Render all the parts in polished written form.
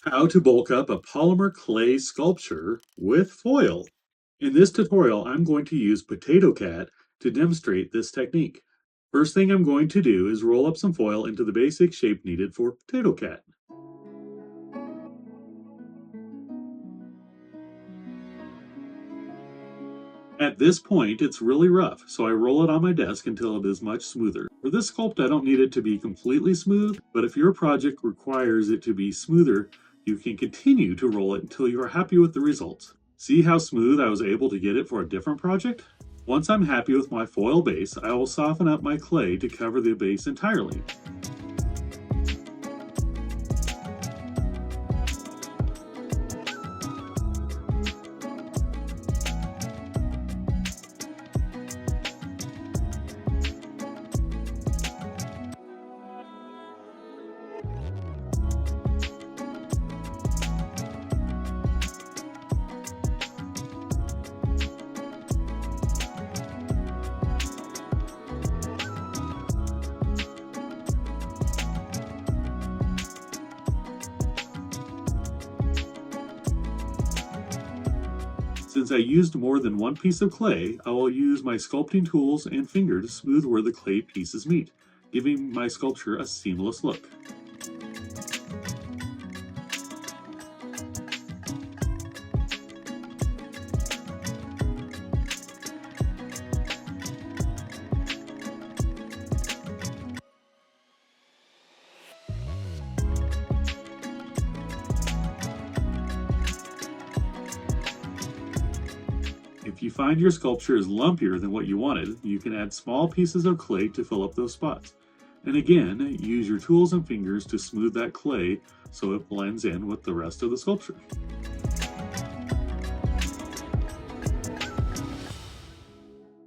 How to bulk up a polymer clay sculpture with foil. In this tutorial, I'm going to use Potato Cat to demonstrate this technique. First thing I'm going to do is roll up some foil into the basic shape needed for Potato Cat. At this point, it's really rough, so I roll it on my desk until it is much smoother. For this sculpt, I don't need it to be completely smooth, but if your project requires it to be smoother, you can continue to roll it until you are happy with the results. See how smooth I was able to get it for a different project? Once I'm happy with my foil base, I will soften up my clay to cover the base entirely. Since I used more than one piece of clay, I will use my sculpting tools and finger to smooth where the clay pieces meet, giving my sculpture a seamless look. If you find your sculpture is lumpier than what you wanted, you can add small pieces of clay to fill up those spots. And again, use your tools and fingers to smooth that clay so it blends in with the rest of the sculpture.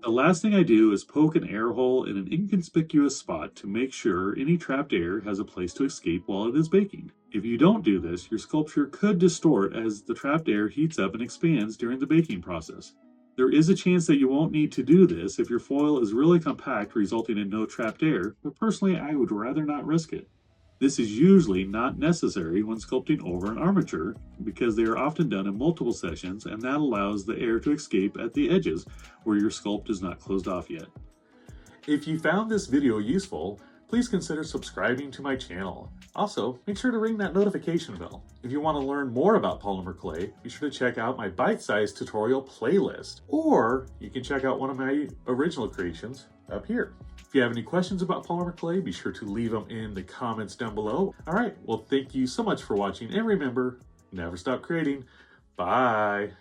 The last thing I do is poke an air hole in an inconspicuous spot to make sure any trapped air has a place to escape while it is baking. If you don't do this, your sculpture could distort as the trapped air heats up and expands during the baking process. There is a chance that you won't need to do this if your foil is really compact, resulting in no trapped air, but personally I would rather not risk it. This is usually not necessary when sculpting over an armature because they are often done in multiple sessions, and that allows the air to escape at the edges where your sculpt is not closed off yet. If you found this video useful, please consider subscribing to my channel. Also, make sure to ring that notification bell. If you want to learn more about polymer clay, be sure to check out my bite-sized tutorial playlist, or you can check out one of my original creations up here. If you have any questions about polymer clay, be sure to leave them in the comments down below. All right, well, thank you so much for watching, and remember, never stop creating. Bye.